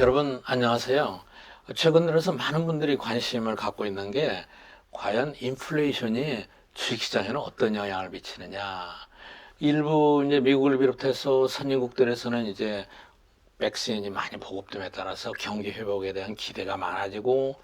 여러분 안녕하세요. 최근 들어서 많은 분들이 관심을 갖고 있는 게 과연 인플레이션이 주식시장에는 어떤 영향을 미치느냐. 일부 이제 미국을 비롯해서 선진국들에서는 이제 백신이 많이 보급됨에 따라서 경기 회복에 대한 기대가 많아지고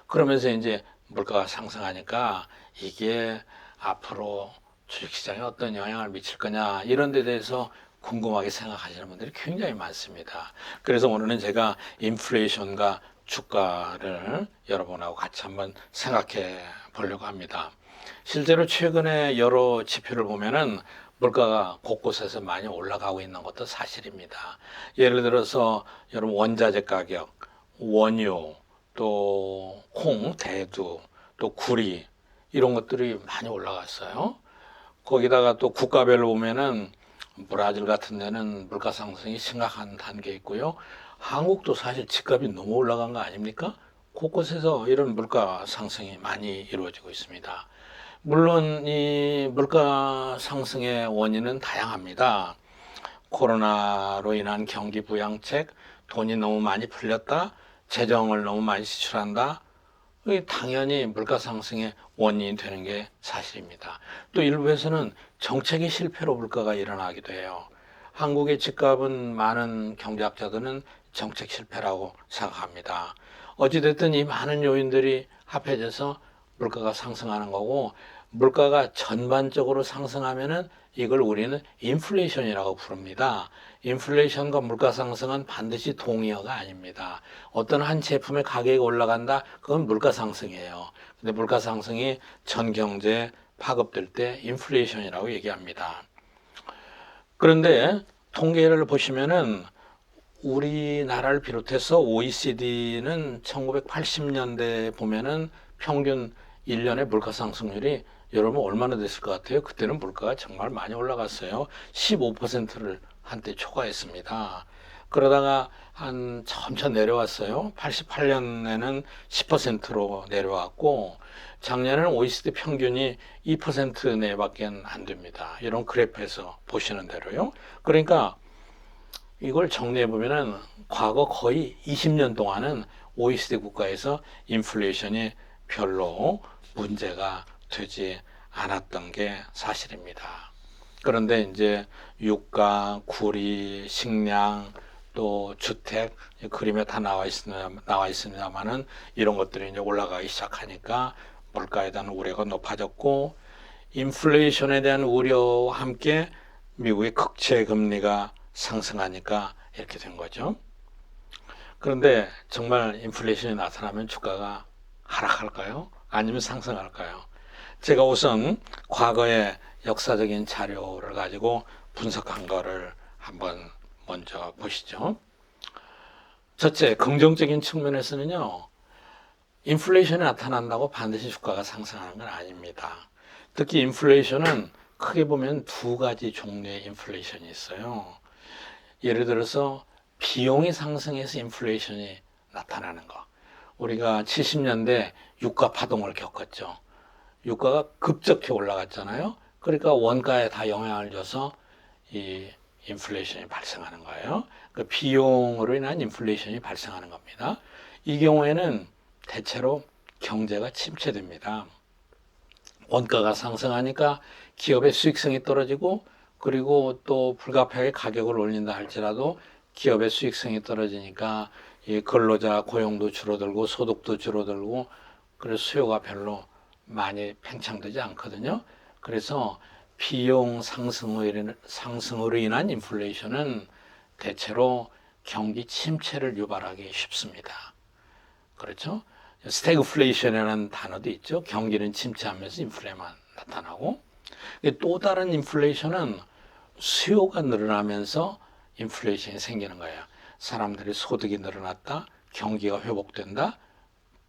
그러면서 이제 물가가 상승하니까 이게 앞으로 주식시장에 어떤 영향을 미칠 거냐 이런 데 대해서 궁금하게 생각하시는 분들이 굉장히 많습니다. 그래서 오늘은 제가 인플레이션과 주가를 여러분하고 같이 한번 생각해 보려고 합니다. 실제로 최근에 여러 지표를 보면은 물가가 곳곳에서 많이 올라가고 있는 것도 사실입니다. 예를 들어서 여러분 원자재 가격, 원유, 또 콩, 대두, 또 구리 이런 것들이 많이 올라갔어요. 거기다가 또 국가별로 보면은 브라질 같은 데는 물가 상승이 심각한 단계에 있고요. 한국도 사실 집값이 너무 올라간 거 아닙니까? 곳곳에서 이런 물가 상승이 많이 이루어지고 있습니다. 물론 이 물가 상승의 원인은 다양합니다. 코로나로 인한 경기 부양책, 돈이 너무 많이 풀렸다, 재정을 너무 많이 지출한다, 당연히 물가 상승의 원인이 되는 게 사실입니다. 또 일부에서는 정책의 실패로 물가가 일어나기도 해요. 한국의 집값은 많은 경제학자들은 정책 실패라고 생각합니다. 어찌됐든 이 많은 요인들이 합해져서 물가가 상승하는 거고, 물가가 전반적으로 상승하면은 이걸 우리는 인플레이션이라고 부릅니다. 인플레이션과 물가 상승은 반드시 동의어가 아닙니다. 어떤 한 제품의 가격이 올라간다, 그건 물가 상승이에요. 근데 물가 상승이 전 경제에 파급될 때 인플레이션이라고 얘기합니다. 그런데 통계를 보시면은 우리나라를 비롯해서 OECD는 1980년대 보면은 평균 1년의 물가 상승률이 여러분 얼마나 됐을 것 같아요? 그때는 물가가 정말 많이 올라갔어요. 15%를 한때 초과했습니다. 그러다가 한 점차 내려왔어요. 88년에는 10%로 내려왔고 작년에는 OECD 평균이 2% 내밖에 안 됩니다. 이런 그래프에서 보시는 대로요. 그러니까 이걸 정리해 보면은 과거 거의 20년 동안은 OECD 국가에서 인플레이션이 별로 문제가 되지 않았던 게 사실입니다. 그런데 이제 유가, 구리, 식량, 또 주택 그림에 다 나와 있습니다만은 이런 것들이 이제 올라가기 시작하니까 물가에 대한 우려가 높아졌고 인플레이션에 대한 우려와 함께 미국의 국채 금리가 상승하니까 이렇게 된 거죠. 그런데 정말 인플레이션이 나타나면 주가가 하락할까요? 아니면 상승할까요? 제가 우선 과거의 역사적인 자료를 가지고 분석한 거를 한번 먼저 보시죠. 첫째, 긍정적인 측면에서는요, 인플레이션이 나타난다고 반드시 주가가 상승하는 건 아닙니다. 특히 인플레이션은 크게 보면 두 가지 종류의 인플레이션이 있어요. 예를 들어서 비용이 상승해서 인플레이션이 나타나는 거. 우리가 70년대 유가 파동을 겪었죠. 유가가 급격히 올라갔잖아요. 그러니까 원가에 다 영향을 줘서 이 인플레이션이 발생하는 거예요. 그 비용으로 인한 인플레이션이 발생하는 겁니다. 이 경우에는 대체로 경제가 침체됩니다. 원가가 상승하니까 기업의 수익성이 떨어지고 그리고 또 불가피하게 가격을 올린다 할지라도 기업의 수익성이 떨어지니까 이 근로자 고용도 줄어들고 소득도 줄어들고 그래서 수요가 별로 많이 팽창되지 않거든요. 그래서 비용 상승으로 인한 인플레이션은 대체로 경기 침체를 유발하기 쉽습니다. 그렇죠? 스태그플레이션이라는 단어도 있죠. 경기는 침체하면서 인플레만 나타나고 또 다른 인플레이션은 수요가 늘어나면서 인플레이션이 생기는 거예요. 사람들의 소득이 늘어났다, 경기가 회복된다,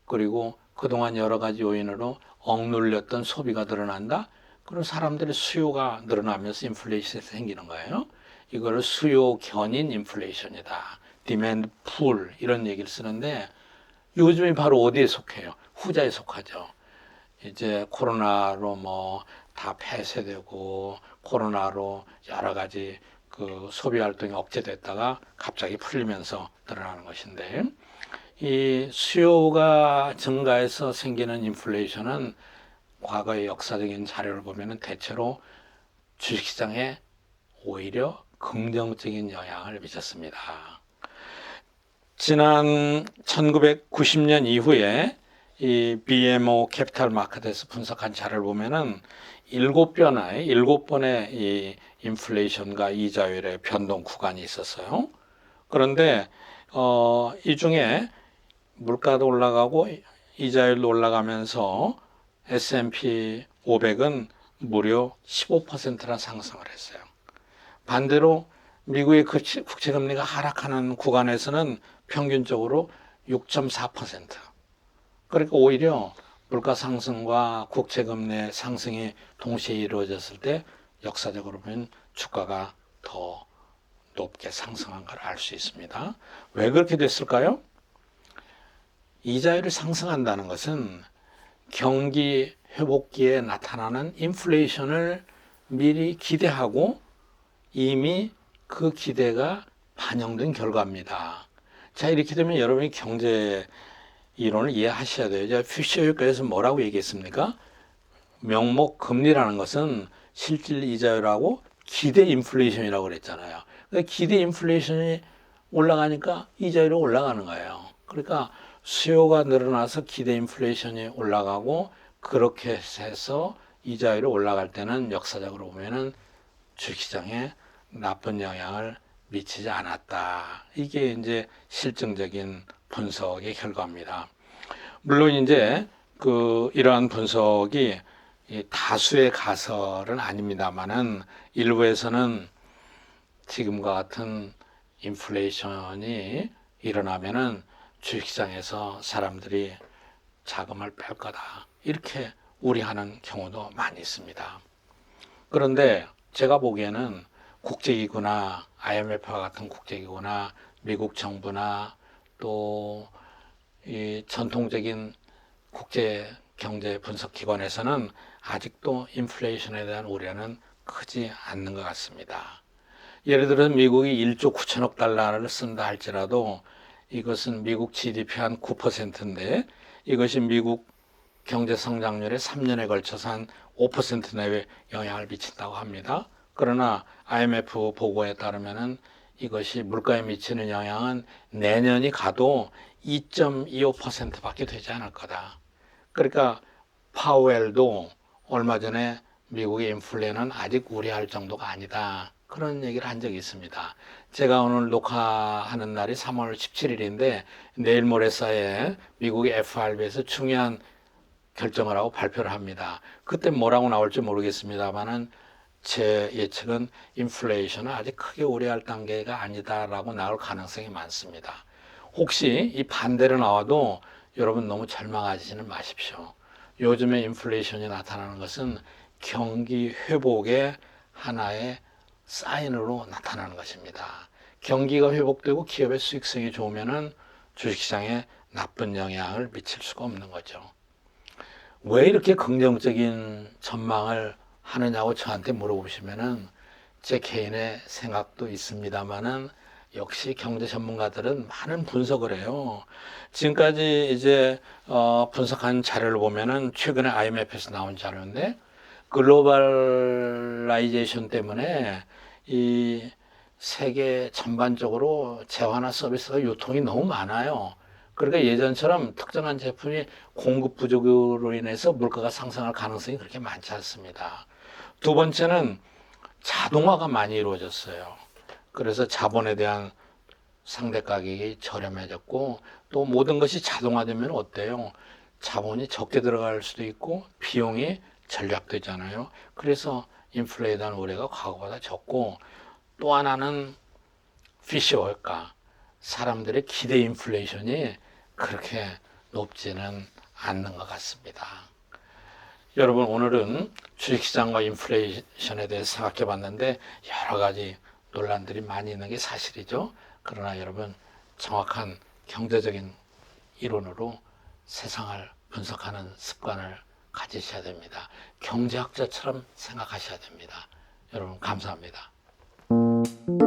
그리고 그동안 여러 가지 요인으로 억눌렸던 소비가 늘어난다. 그럼 사람들의 수요가 늘어나면서 인플레이션이 생기는 거예요. 이거를 수요 견인 인플레이션이다. 디맨드 풀 이런 얘기를 쓰는데 요즘이 바로 어디에 속해요? 후자에 속하죠. 이제 코로나로 뭐 다 폐쇄되고 코로나로 여러 가지 그 소비 활동이 억제됐다가 갑자기 풀리면서 늘어나는 것인데, 이 수요가 증가해서 생기는 인플레이션은 과거의 역사적인 자료를 보면은 대체로 주식시장에 오히려 긍정적인 영향을 미쳤습니다. 지난 1990년 이후에 이 BMO 캐피탈 마켓에서 분석한 자료를 보면은 7번의 이 인플레이션과 이자율의 변동 구간이 있었어요. 그런데 이 중에 물가도 올라가고 이자율도 올라가면서 S&P 500은 무려 15%나 상승을 했어요. 반대로 미국의 국채금리가 하락하는 구간에서는 평균적으로 6.4%. 그러니까 오히려 물가 상승과 국채금리 상승이 동시에 이루어졌을 때 역사적으로 보면 주가가 더 높게 상승한 걸 알 수 있습니다. 왜 그렇게 됐을까요? 이자율이 상승한다는 것은 경기 회복기에 나타나는 인플레이션을 미리 기대하고 이미 그 기대가 반영된 결과입니다. 자, 이렇게 되면 여러분이 경제 이론을 이해하셔야 돼요. 제가 퓨처효과에서 뭐라고 얘기했습니까? 명목 금리라는 것은 실질 이자율하고 기대 인플레이션이라고 그랬잖아요. 그러니까 기대 인플레이션이 올라가니까 이자율이 올라가는 거예요. 그러니까 수요가 늘어나서 기대 인플레이션이 올라가고 그렇게 해서 이자율이 올라갈 때는 역사적으로 보면은 주식시장에 나쁜 영향을 미치지 않았다. 이게 이제 실증적인 분석의 결과입니다. 물론 이제 이러한 분석이 다수의 가설은 아닙니다만은 일부에서는 지금과 같은 인플레이션이 일어나면은 주식시장에서 사람들이 자금을 뺄 거다. 이렇게 우려하는 경우도 많이 있습니다. 그런데 제가 보기에는 국제기구나 IMF와 같은 국제기구나 미국 정부나 또 이 전통적인 국제 경제 분석 기관에서는 아직도 인플레이션에 대한 우려는 크지 않는 것 같습니다. 예를 들어 미국이 1조 9천억 달러를 쓴다 할지라도 이것은 미국 GDP 한 9%인데 이것이 미국 경제 성장률의 3년에 걸쳐서 한 5% 내외 영향을 미친다고 합니다. 그러나 IMF 보고에 따르면은 이것이 물가에 미치는 영향은 내년이 가도 2.25%밖에 되지 않을 거다. 그러니까 파웰도 얼마 전에 미국의 인플레는 아직 우려할 정도가 아니다. 그런 얘기를 한 적이 있습니다. 제가 오늘 녹화하는 날이 3월 17일인데 내일 모레 사이에 미국의 FRB에서 중요한 결정을 하고 발표를 합니다. 그때 뭐라고 나올지 모르겠습니다만은 제 예측은 인플레이션은 아직 크게 우려할 단계가 아니다라고 나올 가능성이 많습니다. 혹시 이 반대로 나와도 여러분 너무 절망하지는 마십시오. 요즘에 인플레이션이 나타나는 것은 경기 회복의 하나의 사인으로 나타나는 것입니다. 경기가 회복되고 기업의 수익성이 좋으면은 주식시장에 나쁜 영향을 미칠 수가 없는 거죠. 왜 이렇게 긍정적인 전망을 하느냐고 저한테 물어보시면은 제 개인의 생각도 있습니다만은 역시 경제 전문가들은 많은 분석을 해요. 지금까지 이제 분석한 자료를 보면은 최근에 IMF에서 나온 자료인데 글로벌라이제이션 때문에 이 세계 전반적으로 재화나 서비스가 유통이 너무 많아요. 그러니까 예전처럼 특정한 제품이 공급 부족으로 인해서 물가가 상승할 가능성이 그렇게 많지 않습니다. 두 번째는 자동화가 많이 이루어졌어요. 그래서 자본에 대한 상대 가격이 저렴해졌고 또 모든 것이 자동화되면 어때요? 자본이 적게 들어갈 수도 있고 비용이 절약되잖아요. 그래서 인플레에 대한 우려가 과거보다 적고 또 하나는 피셔 효과. 사람들의 기대 인플레이션이 그렇게 높지는 않는 것 같습니다. 여러분 오늘은 주식시장과 인플레이션에 대해서 생각해 봤는데 여러 가지 논란들이 많이 있는 게 사실이죠. 그러나 여러분 정확한 경제적인 이론으로 세상을 분석하는 습관을 가지셔야 됩니다. 경제학자처럼 생각하셔야 됩니다. 여러분 감사합니다. 네.